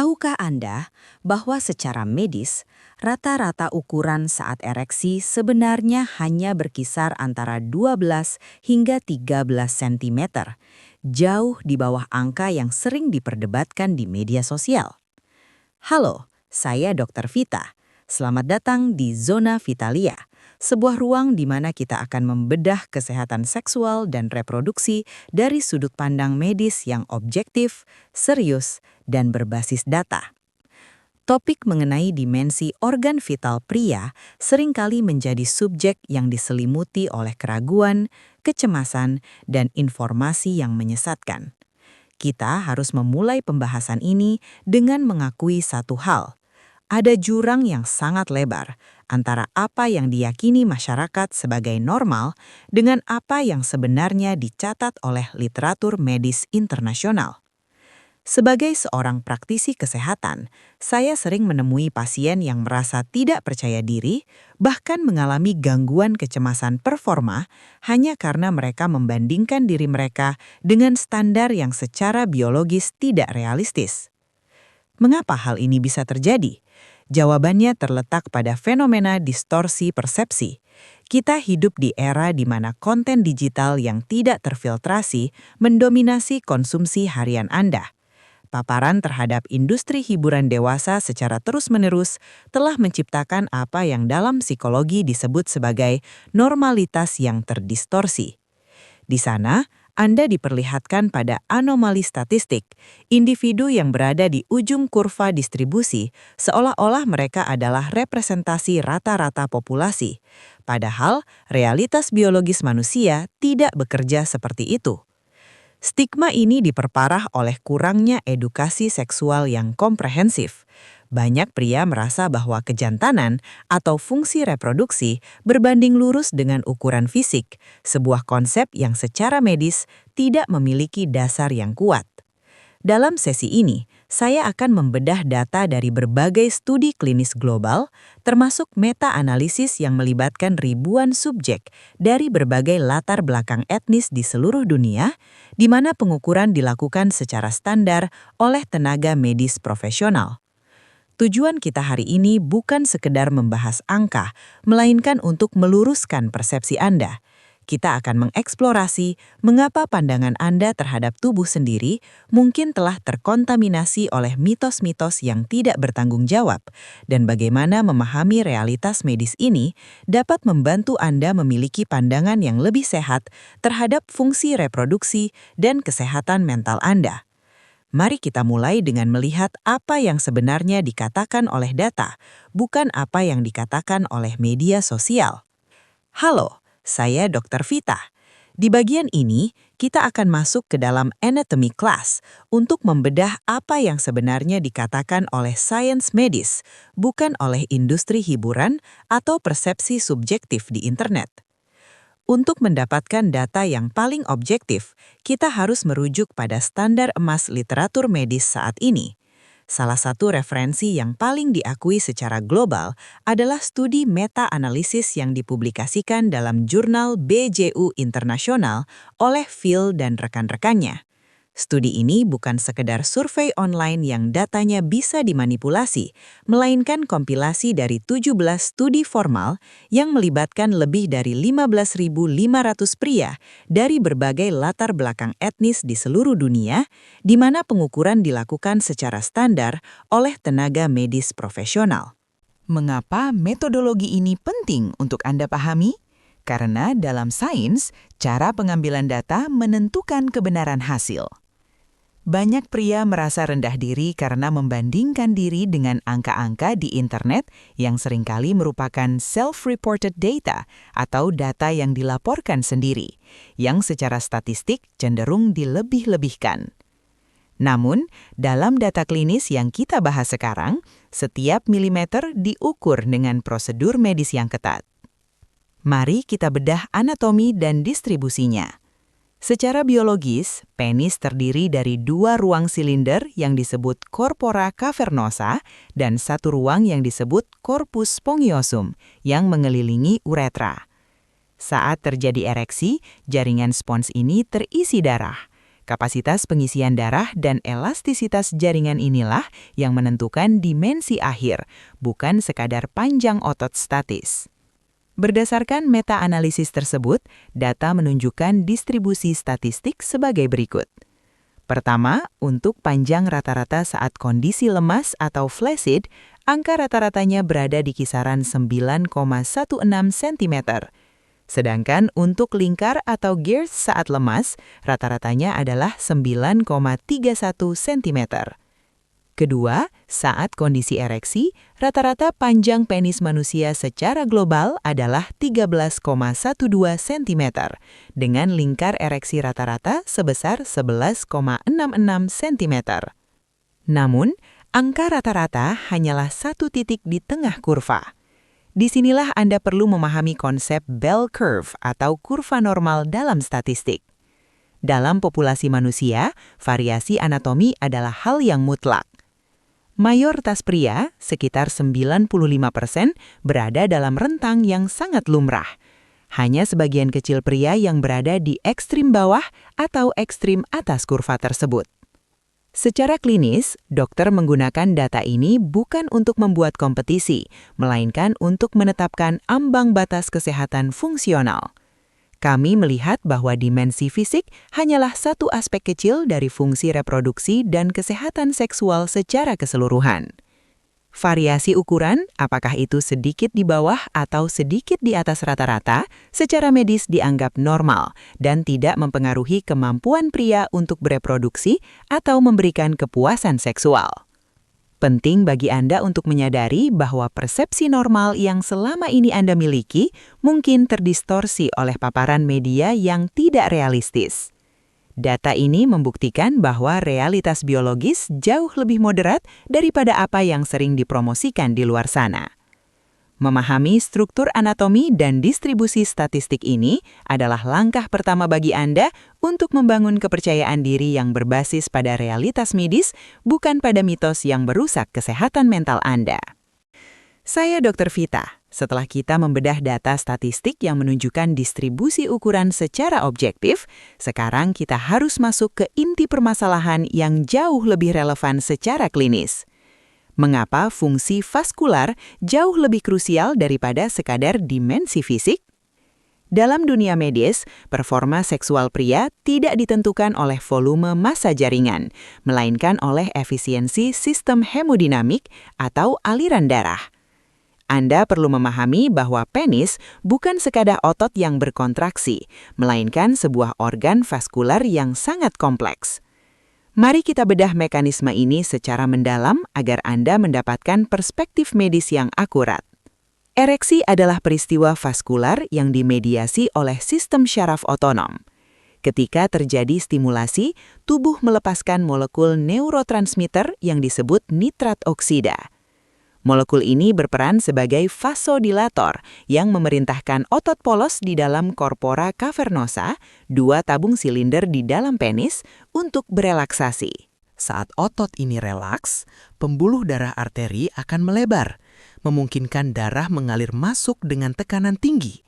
Tahukah Anda bahwa secara medis, rata-rata ukuran saat ereksi sebenarnya hanya berkisar antara 12 hingga 13 cm, jauh di bawah angka yang sering diperdebatkan di media sosial. Halo, saya Dr. Vita. Selamat datang di Zona Vitalia, sebuah ruang di mana kita akan membedah kesehatan seksual dan reproduksi dari sudut pandang medis yang objektif, serius, dan berbasis data. Topik mengenai dimensi organ vital pria seringkali menjadi subjek yang diselimuti oleh keraguan, kecemasan, dan informasi yang menyesatkan. Kita harus memulai pembahasan ini dengan mengakui satu hal. Ada jurang yang sangat lebar antara apa yang diyakini masyarakat sebagai normal dengan apa yang sebenarnya dicatat oleh literatur medis internasional. Sebagai seorang praktisi kesehatan, saya sering menemui pasien yang merasa tidak percaya diri, bahkan mengalami gangguan kecemasan performa hanya karena mereka membandingkan diri mereka dengan standar yang secara biologis tidak realistis. Mengapa hal ini bisa terjadi? Jawabannya terletak pada fenomena distorsi persepsi. Kita hidup di era di mana konten digital yang tidak terfiltrasi mendominasi konsumsi harian Anda. Paparan terhadap industri hiburan dewasa secara terus-menerus telah menciptakan apa yang dalam psikologi disebut sebagai normalitas yang terdistorsi. Di sana, Anda diperlihatkan pada anomali statistik, individu yang berada di ujung kurva distribusi seolah-olah mereka adalah representasi rata-rata populasi. Padahal, realitas biologis manusia tidak bekerja seperti itu. Stigma ini diperparah oleh kurangnya edukasi seksual yang komprehensif. Banyak pria merasa bahwa kejantanan atau fungsi reproduksi berbanding lurus dengan ukuran fisik, sebuah konsep yang secara medis tidak memiliki dasar yang kuat. Dalam sesi ini, saya akan membedah data dari berbagai studi klinis global, termasuk meta-analisis yang melibatkan ribuan subjek dari berbagai latar belakang etnis di seluruh dunia, di mana pengukuran dilakukan secara standar oleh tenaga medis profesional. Tujuan kita hari ini bukan sekedar membahas angka, melainkan untuk meluruskan persepsi Anda. Kita akan mengeksplorasi mengapa pandangan Anda terhadap tubuh sendiri mungkin telah terkontaminasi oleh mitos-mitos yang tidak bertanggung jawab, dan bagaimana memahami realitas medis ini dapat membantu Anda memiliki pandangan yang lebih sehat terhadap fungsi reproduksi dan kesehatan mental Anda. Mari kita mulai dengan melihat apa yang sebenarnya dikatakan oleh data, bukan apa yang dikatakan oleh media sosial. Halo. Saya Dr. Vita. Di bagian ini, kita akan masuk ke dalam anatomy class untuk membedah apa yang sebenarnya dikatakan oleh sains medis, bukan oleh industri hiburan atau persepsi subjektif di internet. Untuk mendapatkan data yang paling objektif, kita harus merujuk pada standar emas literatur medis saat ini. Salah satu referensi yang paling diakui secara global adalah studi meta-analisis yang dipublikasikan dalam jurnal BJU Internasional oleh Phil dan rekan-rekannya. Studi ini bukan sekedar survei online yang datanya bisa dimanipulasi, melainkan kompilasi dari 17 studi formal yang melibatkan lebih dari 15.500 pria dari berbagai latar belakang etnis di seluruh dunia, di mana pengukuran dilakukan secara standar oleh tenaga medis profesional. Mengapa metodologi ini penting untuk Anda pahami? Karena dalam sains, cara pengambilan data menentukan kebenaran hasil. Banyak pria merasa rendah diri karena membandingkan diri dengan angka-angka di internet yang seringkali merupakan self-reported data atau data yang dilaporkan sendiri, yang secara statistik cenderung dilebih-lebihkan. Namun, dalam data klinis yang kita bahas sekarang, setiap milimeter diukur dengan prosedur medis yang ketat. Mari kita bedah anatomi dan distribusinya. Secara biologis, penis terdiri dari dua ruang silinder yang disebut corpora cavernosa dan satu ruang yang disebut corpus spongiosum yang mengelilingi uretra. Saat terjadi ereksi, jaringan spons ini terisi darah. Kapasitas pengisian darah dan elastisitas jaringan inilah yang menentukan dimensi akhir, bukan sekadar panjang otot statis. Berdasarkan meta-analisis tersebut, data menunjukkan distribusi statistik sebagai berikut. Pertama, untuk panjang rata-rata saat kondisi lemas atau flaccid, angka rata-ratanya berada di kisaran 9,16 cm. Sedangkan untuk lingkar atau gears saat lemas, rata-ratanya adalah 9,31 cm. Kedua, saat kondisi ereksi, rata-rata panjang penis manusia secara global adalah 13,12 cm, dengan lingkar ereksi rata-rata sebesar 11,66 cm. Namun, angka rata-rata hanyalah satu titik di tengah kurva. Disinilah Anda perlu memahami konsep bell curve atau kurva normal dalam statistik. Dalam populasi manusia, variasi anatomi adalah hal yang mutlak. Mayoritas pria, sekitar 95%, berada dalam rentang yang sangat lumrah. Hanya sebagian kecil pria yang berada di ekstrim bawah atau ekstrim atas kurva tersebut. Secara klinis, dokter menggunakan data ini bukan untuk membuat kompetisi, melainkan untuk menetapkan ambang batas kesehatan fungsional. Kami melihat bahwa dimensi fisik hanyalah satu aspek kecil dari fungsi reproduksi dan kesehatan seksual secara keseluruhan. Variasi ukuran, apakah itu sedikit di bawah atau sedikit di atas rata-rata, secara medis dianggap normal dan tidak mempengaruhi kemampuan pria untuk bereproduksi atau memberikan kepuasan seksual. Penting bagi Anda untuk menyadari bahwa persepsi normal yang selama ini Anda miliki mungkin terdistorsi oleh paparan media yang tidak realistis. Data ini membuktikan bahwa realitas biologis jauh lebih moderat daripada apa yang sering dipromosikan di luar sana. Memahami struktur anatomi dan distribusi statistik ini adalah langkah pertama bagi Anda untuk membangun kepercayaan diri yang berbasis pada realitas medis, bukan pada mitos yang merusak kesehatan mental Anda. Saya Dr. Vita. Setelah kita membedah data statistik yang menunjukkan distribusi ukuran secara objektif, sekarang kita harus masuk ke inti permasalahan yang jauh lebih relevan secara klinis. Mengapa fungsi vaskular jauh lebih krusial daripada sekadar dimensi fisik? Dalam dunia medis, performa seksual pria tidak ditentukan oleh volume massa jaringan, melainkan oleh efisiensi sistem hemodinamik atau aliran darah. Anda perlu memahami bahwa penis bukan sekadar otot yang berkontraksi, melainkan sebuah organ vaskular yang sangat kompleks. Mari kita bedah mekanisme ini secara mendalam agar Anda mendapatkan perspektif medis yang akurat. Ereksi adalah peristiwa vaskular yang dimediasi oleh sistem syaraf otonom. Ketika terjadi stimulasi, tubuh melepaskan molekul neurotransmitter yang disebut nitrat oksida. Molekul ini berperan sebagai vasodilator yang memerintahkan otot polos di dalam corpora cavernosa, dua tabung silinder di dalam penis, untuk berelaksasi. Saat otot ini relaks, pembuluh darah arteri akan melebar, memungkinkan darah mengalir masuk dengan tekanan tinggi.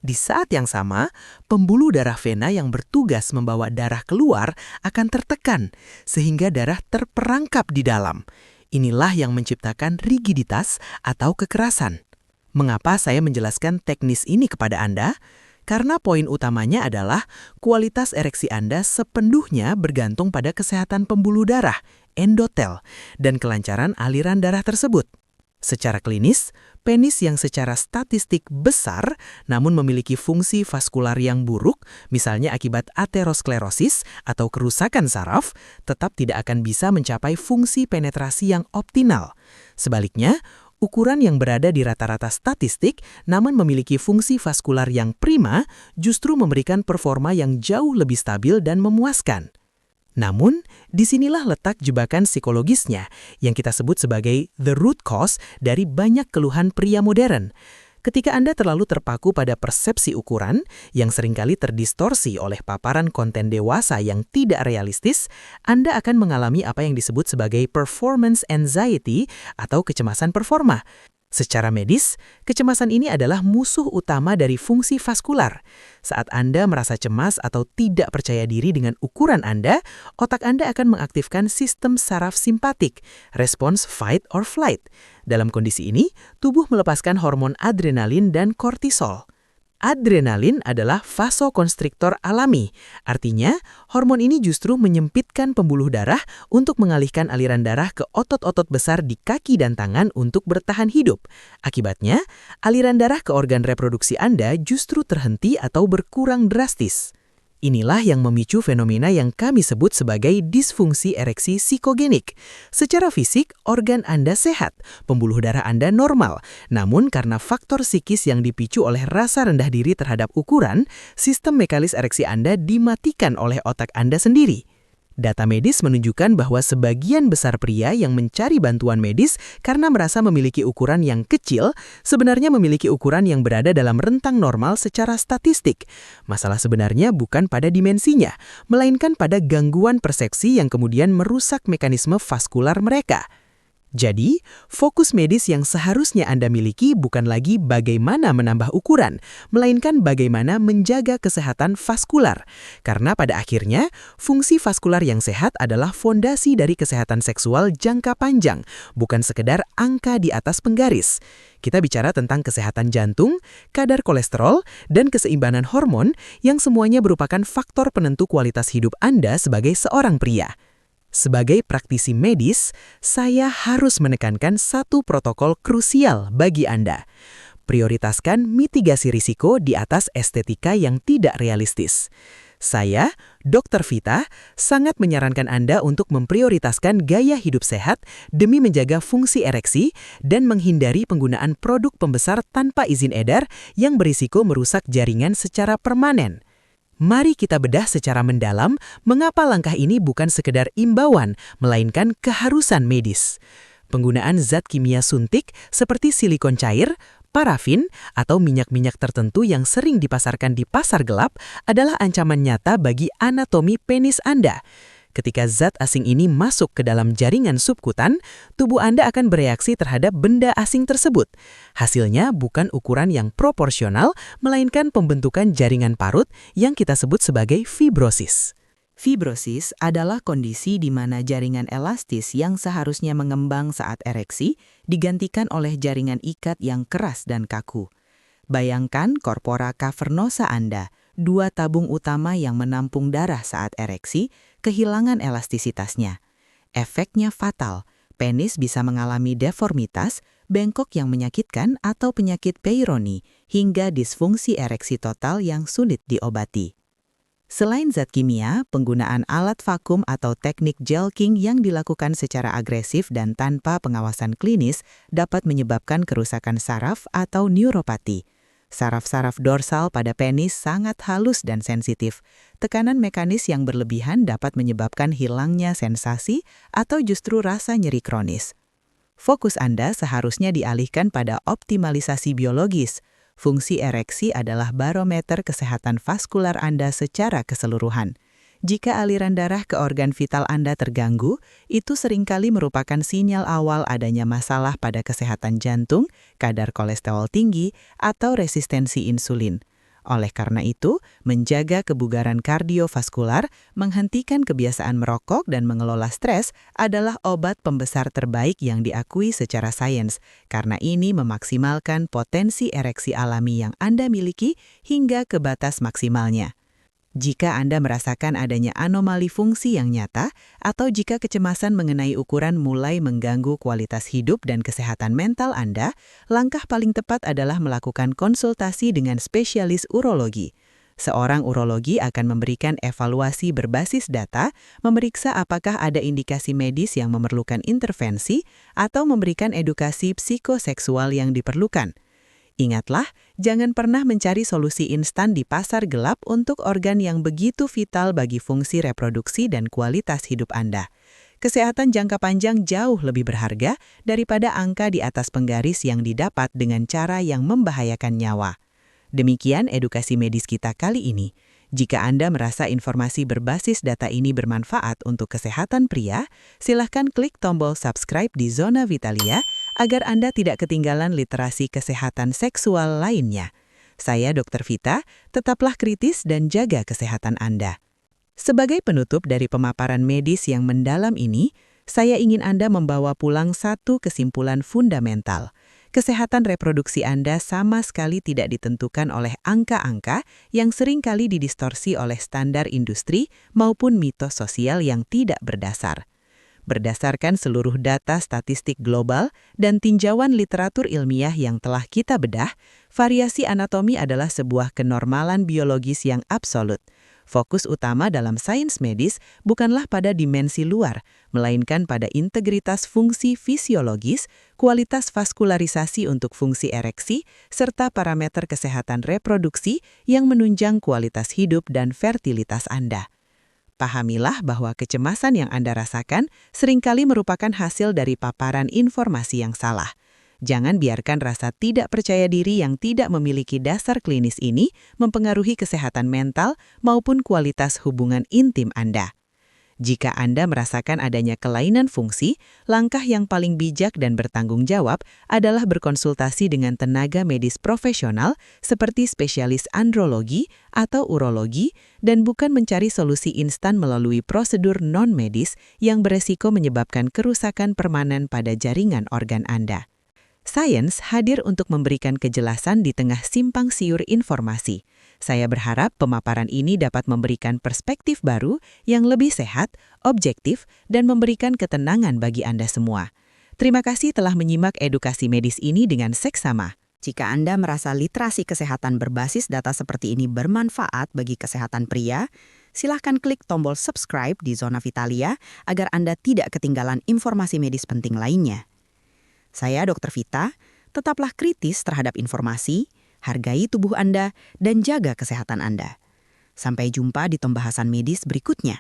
Di saat yang sama, pembuluh darah vena yang bertugas membawa darah keluar akan tertekan, sehingga darah terperangkap di dalam. Inilah yang menciptakan rigiditas atau kekerasan. Mengapa saya menjelaskan teknis ini kepada Anda? Karena poin utamanya adalah kualitas ereksi Anda sepenuhnya bergantung pada kesehatan pembuluh darah, endotel, dan kelancaran aliran darah tersebut. Secara klinis, penis yang secara statistik besar namun memiliki fungsi vaskular yang buruk, misalnya akibat aterosklerosis atau kerusakan saraf, tetap tidak akan bisa mencapai fungsi penetrasi yang optimal. Sebaliknya, ukuran yang berada di rata-rata statistik namun memiliki fungsi vaskular yang prima justru memberikan performa yang jauh lebih stabil dan memuaskan. Namun, disinilah letak jebakan psikologisnya yang kita sebut sebagai the root cause dari banyak keluhan pria modern. Ketika Anda terlalu terpaku pada persepsi ukuran yang seringkali terdistorsi oleh paparan konten dewasa yang tidak realistis, Anda akan mengalami apa yang disebut sebagai performance anxiety atau kecemasan performa. Secara medis, kecemasan ini adalah musuh utama dari fungsi vaskular. Saat Anda merasa cemas atau tidak percaya diri dengan ukuran Anda, otak Anda akan mengaktifkan sistem saraf simpatik, respons fight or flight. Dalam kondisi ini, tubuh melepaskan hormon adrenalin dan kortisol. Adrenalin adalah vasokonstriktor alami. Artinya, hormon ini justru menyempitkan pembuluh darah untuk mengalihkan aliran darah ke otot-otot besar di kaki dan tangan untuk bertahan hidup. Akibatnya, aliran darah ke organ reproduksi Anda justru terhenti atau berkurang drastis. Inilah yang memicu fenomena yang kami sebut sebagai disfungsi ereksi psikogenik. Secara fisik, organ Anda sehat, pembuluh darah Anda normal. Namun karena faktor psikis yang dipicu oleh rasa rendah diri terhadap ukuran, sistem mekanis ereksi Anda dimatikan oleh otak Anda sendiri. Data medis menunjukkan bahwa sebagian besar pria yang mencari bantuan medis karena merasa memiliki ukuran yang kecil, sebenarnya memiliki ukuran yang berada dalam rentang normal secara statistik. Masalah sebenarnya bukan pada dimensinya, melainkan pada gangguan persepsi yang kemudian merusak mekanisme vaskular mereka. Jadi, fokus medis yang seharusnya Anda miliki bukan lagi bagaimana menambah ukuran, melainkan bagaimana menjaga kesehatan vaskular. Karena pada akhirnya, fungsi vaskular yang sehat adalah fondasi dari kesehatan seksual jangka panjang, bukan sekedar angka di atas penggaris. Kita bicara tentang kesehatan jantung, kadar kolesterol, dan keseimbangan hormon yang semuanya merupakan faktor penentu kualitas hidup Anda sebagai seorang pria. Sebagai praktisi medis, saya harus menekankan satu protokol krusial bagi Anda. Prioritaskan mitigasi risiko di atas estetika yang tidak realistis. Saya, Dr. Vita, sangat menyarankan Anda untuk memprioritaskan gaya hidup sehat demi menjaga fungsi ereksi dan menghindari penggunaan produk pembesar tanpa izin edar yang berisiko merusak jaringan secara permanen. Mari kita bedah secara mendalam mengapa langkah ini bukan sekedar imbauan, melainkan keharusan medis. Penggunaan zat kimia suntik seperti silikon cair, parafin, atau minyak-minyak tertentu yang sering dipasarkan di pasar gelap adalah ancaman nyata bagi anatomi penis Anda. Ketika zat asing ini masuk ke dalam jaringan subkutan, tubuh Anda akan bereaksi terhadap benda asing tersebut. Hasilnya bukan ukuran yang proporsional, melainkan pembentukan jaringan parut yang kita sebut sebagai fibrosis. Fibrosis adalah kondisi di mana jaringan elastis yang seharusnya mengembang saat ereksi digantikan oleh jaringan ikat yang keras dan kaku. Bayangkan corpora cavernosa Anda, dua tabung utama yang menampung darah saat ereksi, kehilangan elastisitasnya. Efeknya fatal, penis bisa mengalami deformitas, bengkok yang menyakitkan atau penyakit Peyronie, hingga disfungsi ereksi total yang sulit diobati. Selain zat kimia, penggunaan alat vakum atau teknik jelking yang dilakukan secara agresif dan tanpa pengawasan klinis dapat menyebabkan kerusakan saraf atau neuropati. Saraf-saraf dorsal pada penis sangat halus dan sensitif. Tekanan mekanis yang berlebihan dapat menyebabkan hilangnya sensasi atau justru rasa nyeri kronis. Fokus Anda seharusnya dialihkan pada optimalisasi biologis. Fungsi ereksi adalah barometer kesehatan vaskular Anda secara keseluruhan. Jika aliran darah ke organ vital Anda terganggu, itu seringkali merupakan sinyal awal adanya masalah pada kesehatan jantung, kadar kolesterol tinggi, atau resistensi insulin. Oleh karena itu, menjaga kebugaran kardiovaskular, menghentikan kebiasaan merokok dan mengelola stres adalah obat pembesar terbaik yang diakui secara sains, karena ini memaksimalkan potensi ereksi alami yang Anda miliki hingga ke batas maksimalnya. Jika Anda merasakan adanya anomali fungsi yang nyata, atau jika kecemasan mengenai ukuran mulai mengganggu kualitas hidup dan kesehatan mental Anda, langkah paling tepat adalah melakukan konsultasi dengan spesialis urologi. Seorang urologi akan memberikan evaluasi berbasis data, memeriksa apakah ada indikasi medis yang memerlukan intervensi, atau memberikan edukasi psikoseksual yang diperlukan. Ingatlah, jangan pernah mencari solusi instan di pasar gelap untuk organ yang begitu vital bagi fungsi reproduksi dan kualitas hidup Anda. Kesehatan jangka panjang jauh lebih berharga daripada angka di atas penggaris yang didapat dengan cara yang membahayakan nyawa. Demikian edukasi medis kita kali ini. Jika Anda merasa informasi berbasis data ini bermanfaat untuk kesehatan pria, silakan klik tombol subscribe di Zona Vitalia agar Anda tidak ketinggalan literasi kesehatan seksual lainnya. Saya Dr. Vita, tetaplah kritis dan jaga kesehatan Anda. Sebagai penutup dari pemaparan medis yang mendalam ini, saya ingin Anda membawa pulang satu kesimpulan fundamental. Kesehatan reproduksi Anda sama sekali tidak ditentukan oleh angka-angka yang seringkali didistorsi oleh standar industri maupun mitos sosial yang tidak berdasar. Berdasarkan seluruh data statistik global dan tinjauan literatur ilmiah yang telah kita bedah, variasi anatomi adalah sebuah kenormalan biologis yang absolut. Fokus utama dalam sains medis bukanlah pada dimensi luar, melainkan pada integritas fungsi fisiologis, kualitas vaskularisasi untuk fungsi ereksi, serta parameter kesehatan reproduksi yang menunjang kualitas hidup dan fertilitas Anda. Pahamilah bahwa kecemasan yang Anda rasakan seringkali merupakan hasil dari paparan informasi yang salah. Jangan biarkan rasa tidak percaya diri yang tidak memiliki dasar klinis ini mempengaruhi kesehatan mental maupun kualitas hubungan intim Anda. Jika Anda merasakan adanya kelainan fungsi, langkah yang paling bijak dan bertanggung jawab adalah berkonsultasi dengan tenaga medis profesional seperti spesialis andrologi atau urologi dan bukan mencari solusi instan melalui prosedur non-medis yang beresiko menyebabkan kerusakan permanen pada jaringan organ Anda. Sains hadir untuk memberikan kejelasan di tengah simpang siur informasi. Saya berharap pemaparan ini dapat memberikan perspektif baru yang lebih sehat, objektif, dan memberikan ketenangan bagi Anda semua. Terima kasih telah menyimak edukasi medis ini dengan seksama. Jika Anda merasa literasi kesehatan berbasis data seperti ini bermanfaat bagi kesehatan pria, silahkan klik tombol subscribe di Zona Vitalia agar Anda tidak ketinggalan informasi medis penting lainnya. Saya Dr. Vita, tetaplah kritis terhadap informasi, hargai tubuh Anda, dan jaga kesehatan Anda. Sampai jumpa di pembahasan medis berikutnya.